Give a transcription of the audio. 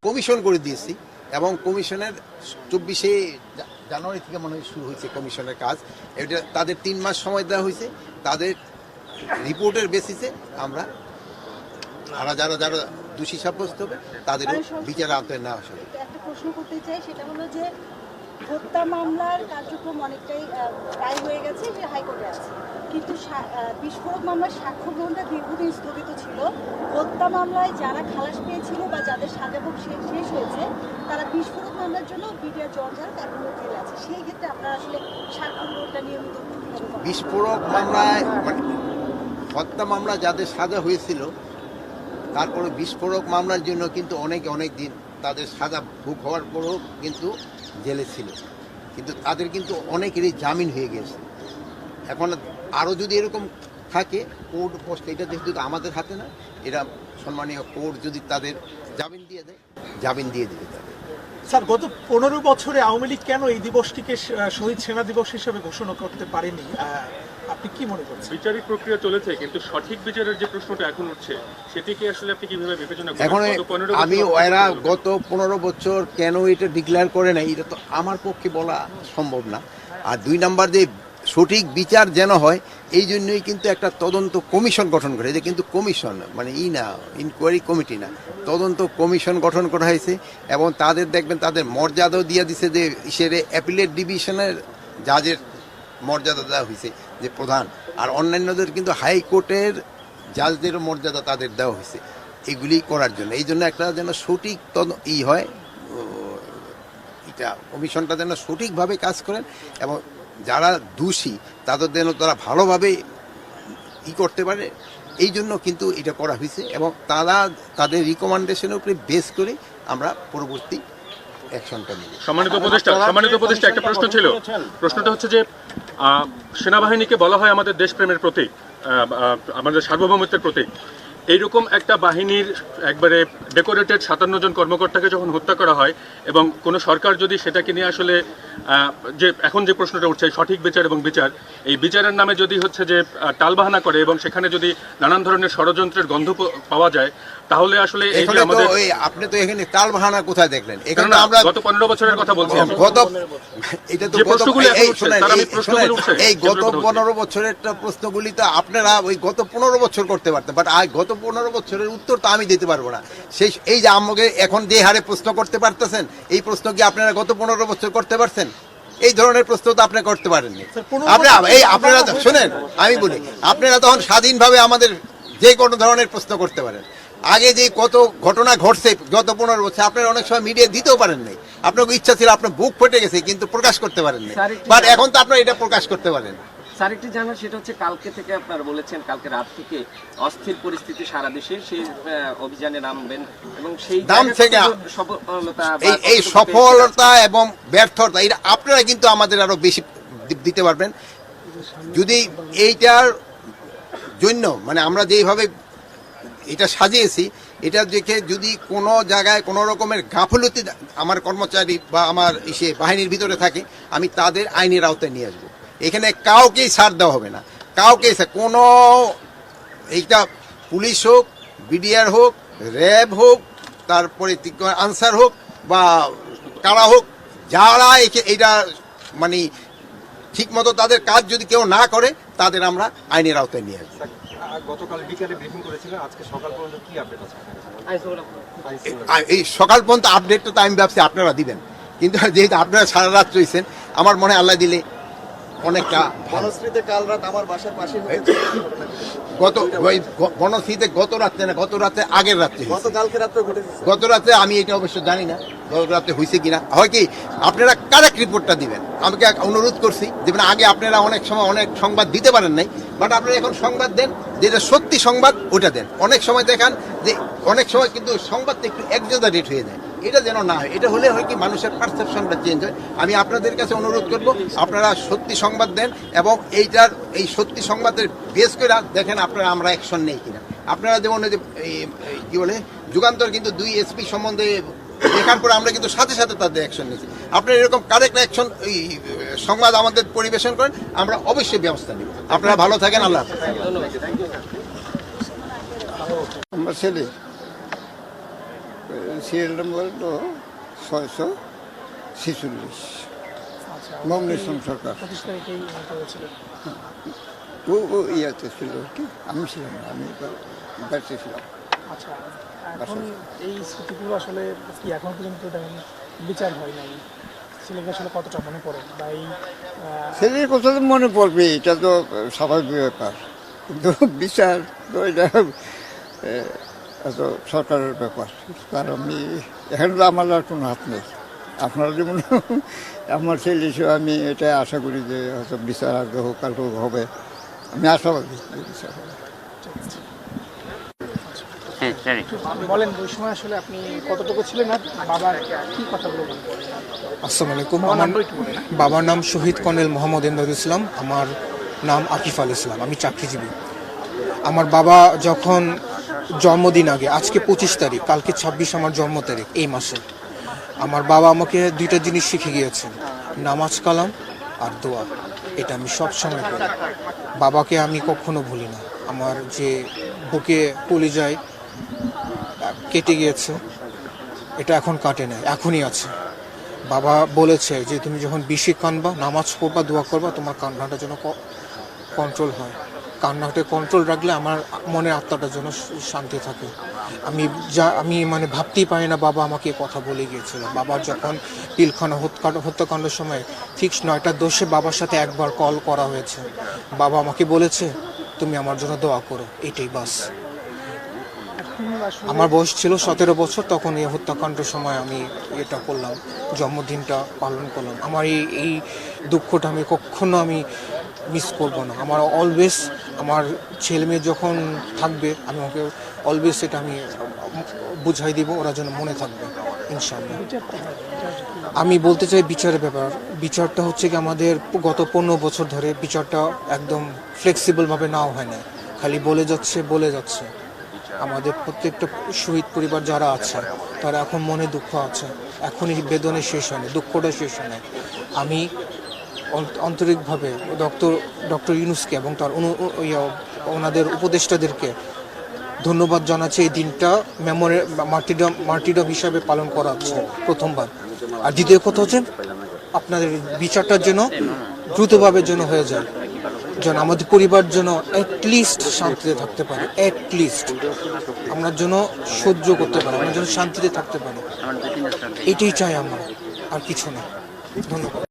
Commission করে দিয়েছি এবং কমিশনের 24শে জানুয়ারি থেকে মনে হয় শুরু হয়েছে কমিশনের কাজ। এটা তাদের 3 মাস সময় দেওয়া হয়েছে। তাদের রিপোর্টের বেসিসে আমরা যারা যারা দোষী সাব্যস্ত হবে তাদেরও বিচার আওতায় নেওয়া হবে। একটা প্রশ্ন করতে চাই, সেটা হলো যে হত্যা মামলার কার্যক্রম অনেকটাই প্রায় হয়ে গেছে, যে হাইকোর্টে আছে, কিন্তু বিস্ফোরক মামলার সাক্ষ্য গ্রহণটা দীর্ঘদিন স্থগিত ছিল। হত্যা মামলায় যারা খালাস পেয়েছিল বা যাদের সাজাভোগ শেষ হয়েছে, তারা বিস্ফোরক মামলার জন্য বিডিআর জঞ্জাল এখনো জেলে আছে। সেই ক্ষেত্রে আপনারা আসলে সাক্ষ্য গ্রহণটা নিয়মিত বিস্ফোরক মামলায় হত্যা মামলা যাদের সাজা হয়েছিল, তারপরে বিস্ফোরক মামলার জন্য কিন্তু অনেক দিন তাদের সাজা ভোগ হওয়ার পরেও কিন্তু জেলে ছিল, কিন্তু তাদের কিন্তু অনেকেরই জামিন হয়ে গেছে। এখন আরও যদি এরকম থাকে কোর্ট পোস্ট, এটা যেহেতু আমাদের হাতে না, এরা সম্মানীয় কোর্ট যদি তাদের জামিন দিয়ে দেয়, জামিন দিয়ে দেবে তাদের। স্যার, গত 15 বছরে আওয়ামী লীগ কেন এই দিবসটিকে শহীদ সেনা দিবস হিসেবে ঘোষণা করতে পারেনি, আপনি কি মনে করছেন? বিচারিক প্রক্রিয়া চলেছে, কিন্তু সঠিক বিচারের যে প্রশ্নটা এখন উঠছে সেটিকে আসলে আপনি কিভাবে বিবেচনা করেন? এখন আমি এরা গত 15 বছর কেন এটা ডিক্লেয়ার করে নাই, এটা তো আমার পক্ষে বলা সম্ভব না। আর 2 নাম্বার যে সঠিক বিচার যেন হয়, এই জন্যই কিন্তু একটা তদন্ত কমিশন গঠন করে। এটা কিন্তু কমিশন মানে না, ইনকোয়ারি কমিটি না, তদন্ত কমিশন গঠন করা হয়েছে। এবং তাদের দেখবেন তাদের মর্যাদাও দিয়ে দিছে, যে ইসেরে অ্যাপিলেট ডিভিশনের জাজের মর্যাদা দেওয়া হয়েছে যে প্রধান, আর অন্যান্যদের কিন্তু হাইকোর্টের জাজদেরও মর্যাদা তাদের দেওয়া হয়েছে এগুলি করার জন্য। এই জন্য একটা যেন সঠিক হয়, এটা কমিশনটা যেন সঠিকভাবে কাজ করেন এবং যারা দোষী তাদের যেন তারা ভালোভাবে করতে পারে, এই জন্য কিন্তু এটা করা হয়েছে। এবং তারা তাদের রিকমেন্ডেশনের উপরে বেস করে আমরা পরবর্তী অ্যাকশনটা নিই। সম্মানিত উপদেষ্টা, একটা প্রশ্ন ছিল। প্রশ্নটা হচ্ছে যে সেনাবাহিনীকে বলা হয় আমাদের দেশপ্রেমের প্রতীক, আমাদের সার্বভৌমত্বের প্রতীক। এইরকম একটা বাহিনীর একবারে ডেকোরেটেড 57 জন কর্মকর্তাকে যখন হত্যা করা হয়, এবং কোনো সরকার যদি সেটাকে নিয়ে আসলে যে এখন যে প্রশ্নটা উঠছে সঠিক বিচার এবং বিচার, এই বিচারের নামে যদি হচ্ছে যে টালবাহানা করে এবং সেখানে যদি নানান ধরনের ষড়যন্ত্রের গন্ধ পাওয়া যায়, তাহলে আসলে এই যে আমাদের আপনি তো এখানে টালবাহানা কোথায় দেখলেন? এখানে আমরা গত 15 বছরের কথা বলছি। এটা তো এই গত 15 বছরের প্রশ্নগুলি তো আপনারা ওই গত 15 বছর করতে পারতেন, বাট গত 15 বছরের উত্তর তো আমি দিতে পারবো না। এই যে আমাকে এখন যে হারে প্রশ্ন করতে পারতেছেন, এই প্রশ্ন কি আপনারা গত 15 বছর করতে পারছেন? এই ধরনের প্রশ্ন তো আপনি করতে পারেননি। আপনারা শোনেন, আমি বলি, আপনারা তখন স্বাধীনভাবে আমাদের যে কোনো ধরনের প্রশ্ন করতে পারেন। আগে যে কত ঘটনা ঘটছে গত 15 বছর, আপনারা অনেক সময় মিডিয়া দিতেও পারেন নাই। আপনার ইচ্ছা ছিল, আপনার বুক ফেটে গেছে, কিন্তু প্রকাশ করতে পারেননি। বাট এখন তো আপনারা এটা প্রকাশ করতে পারেন। স্যার, একটি জানার, সেটা হচ্ছে কালকে থেকে আপনারা বলেছেন কালকে রাত থেকে অস্থির পরিস্থিতি সারা দেশে, সেই অভিযানে নামবেন এবং সেই দাম থেকে এই সফলতা এবং ব্যর্থতা এটা আপনারা কিন্তু আমাদের আরো বেশি দিতে পারবেন যদি এইটার জন্য, মানে আমরা যেইভাবে এটা সাজিয়েছি, এটা দেখে যদি কোনো জায়গায় কোনো রকমের গাফলতি আমার কর্মচারী বা আমার বাহিনীর ভিতরে থাকে, আমি তাদের আইনের আওতায় নিয়ে আসবো। এখানে কাউকেই ছাড় দেওয়া হবে না, কাউকেই। কোনো এইটা পুলিশ হোক, বিডিআর হোক, র্যাব হোক, তারপরে আনসার হোক বা কারা হোক, যারা এইটা মানে ঠিক মতো তাদের কাজ যদি কেউ না করে, তাদের আমরা আইনের আওতায় নিয়ে আসবো। গতকাল বিকালে ব্রিফিং করেছিলেন, আজকে সকাল পর্যন্ত কি আপডেট আছে? এই সকাল পর্যন্ত আপডেটটা তো আমি ভাবছি আপনারা দিবেন, কিন্তু যেহেতু আপনারা সারা রাত রয়েছেন, আমার মনে হয় আল্লাহ দিলে অনেকটা বনশ্রীতে কাল রাত আমার বাসার পাশে বনশ্রীতে গত রাত্রে না, গত রাতে আগের রাত্রে, গতকালকে রাত্রে ঘটেছে। গত রাতে আমি এটা অবশ্য জানি না গত রাতে হয়েছে কিনা। হয় কি, আপনারা কারেক্ট রিপোর্টটা দিবেন। আমাকে অনুরোধ করছি, যেমন আগে আপনারা অনেক সময় অনেক সংবাদ দিতে পারেন নাই, বাট আপনারা এখন সংবাদ দেন, যেটা সত্যি সংবাদ ওটা দেন। অনেক সময় দেখান যে অনেক সময় কিন্তু সংবাদটা একটু এক্সাজারেট হয়ে যায়, এটা যেন না হয়। এটা হলে হয় কি, মানুষের পারসেপশনটা চেঞ্জ হয়। আমি আপনাদের কাছে অনুরোধ করব, আপনারা সত্যি সংবাদ দেন এবং এই সত্যি সংবাদের বেস করে দেখেন আপনারা আমরা অ্যাকশন নেই কিনা। আপনারা যেমন কি বলে যুগান্তর কিন্তু 2 এসপি সম্বন্ধে দেখার পরে আমরা কিন্তু সাথে সাথে তাদের অ্যাকশন নিয়েছি। আপনারা এরকম কারেক্ট অ্যাকশন সংবাদ আমাদের পরিবেশন করেন, আমরা অবশ্যই ব্যবস্থা নিব। আপনারা ভালো থাকেন, আল্লাহ হাফেজ। আমার ছেলে সিরিয়াল নম্বর হলো 646। আচ্ছা মমতা সরকার 25 তারিখেই নিহত হয়েছিল। ও ইয়াতে ছিল কি, আমি ছিলাম না, আমি বাড়িতে ছিলাম। আচ্ছা এখন এই স্মৃতিগুলো আসলে কি এখন পর্যন্ত তেমন বিচার হয় নাই, ছেলেকে আসলে কতটা মনে পড়ে বা এই ছেলের কথা তো মনে পড়বে, এটা তো স্বাভাবিক ব্যাপার, কিন্তু বিচার তো এটা এত সরকারের ব্যাপার। কারণ আমি এখানে তো আমার আর কোনো হাত নেই। আপনারা যেমন আমার ছেলে হিসেবে আমি এটা আশা করি যে হয়তো বিচার আগে হোক কাল হোক হবে, আমি আশাবাদী যে বিচার হবে। বলেন ওই সময় আসলে আপনি কতটুকু ছিলেন আর বাবার কি কথাগুলো বলেন? আসসালামু আলাইকুম। বাবার আমার নামটা একটু বলেন। বাবার নাম শহীদ কর্নেল মোহাম্মদ এমদাদুল ইসলাম, আমার নাম আকিফ আল ইসলাম, আমি চাকরিজীবী। আমার বাবা যখন জন্মদিন আগে, আজকে 25 তারিখ, কালকে 26 আমার জন্ম তারিখ, এই মাসে আমার বাবা আমাকে দুইটা জিনিস শিখে গিয়েছেন, নামাজ কালাম আর দোয়া। এটা আমি সব সময় করি, বাবাকে আমি কখনো ভুলি না। আমার যে বুকে কলিজায় কেটে গিয়েছে, এটা এখন কাটে নাই, এখনই আছে। বাবা বলেছে যে তুমি যখন বেশি কাঁদবা, নামাজ পড়বা, দোয়া করবা, তোমার কান্নাটা যেন কন্ট্রোল হয়। কান্নাটা কন্ট্রোল রাখলে আমার মনের আত্মাটার জন্য শান্তি থাকে। আমি মানে ভাবতেই পারি না বাবা আমাকে কথা বলে গিয়েছিল। বাবার যখন পিলখানা হত্যাকাণ্ডের সময় ঠিক 9টার 10-এ বাবার সাথে একবার কল করা হয়েছে। বাবা আমাকে বলেছে তুমি আমার জন্য দোয়া করো, এটাই বাস। আমার বয়স ছিল 17 বছর, তখন এই হত্যাকাণ্ডের সময় আমি এটা করলাম, জন্মদিনটা পালন করলাম। আমার এই দুঃখটা আমি কখনো মিস করব না। আমার অলওয়েজ আমার ছেলে মেয়ে যখন থাকবে, আমি ওকে অলওয়েজ এটা আমি বুঝাই দিব, ওরা যেন মনে থাকবে ইনশাআল্লাহ। আমি বলতে চাই বিচারের ব্যাপার। বিচারটা হচ্ছে কি, আমাদের গত 15 বছর ধরে বিচারটা একদম ফ্লেক্সিবলভাবে নেওয়া হয় না, খালি বলে যাচ্ছে। আমাদের প্রত্যেকটা শহীদ পরিবার যারা আছে তারা এখন মনে দুঃখ আছে, এখনই বেদনা শেষ হয়নি, দুঃখটা শেষ হয় নাই। আমি আন্তরিকভাবে ডক্টর ইউনূসকে এবং তার ওনাদের উপদেষ্টাদেরকে ধন্যবাদ জানাচ্ছি। এই দিনটা মার্টিডম হিসাবে পালন করা হচ্ছে প্রথমবার। আর দ্বিতীয় কথা হচ্ছে আপনাদের বিচারটার জন্য দ্রুতভাবে যেন হয়ে যায়, যেন আমাদের পরিবার যেন অ্যাটলিস্ট শান্তিতে থাকতে পারে, অ্যাটলিস্ট আমরা যেন সহ্য করতে পারি, আমরা যেন শান্তিতে থাকতে পারি, এটাই চাই আমরা, আর কিছু না। ধন্যবাদ।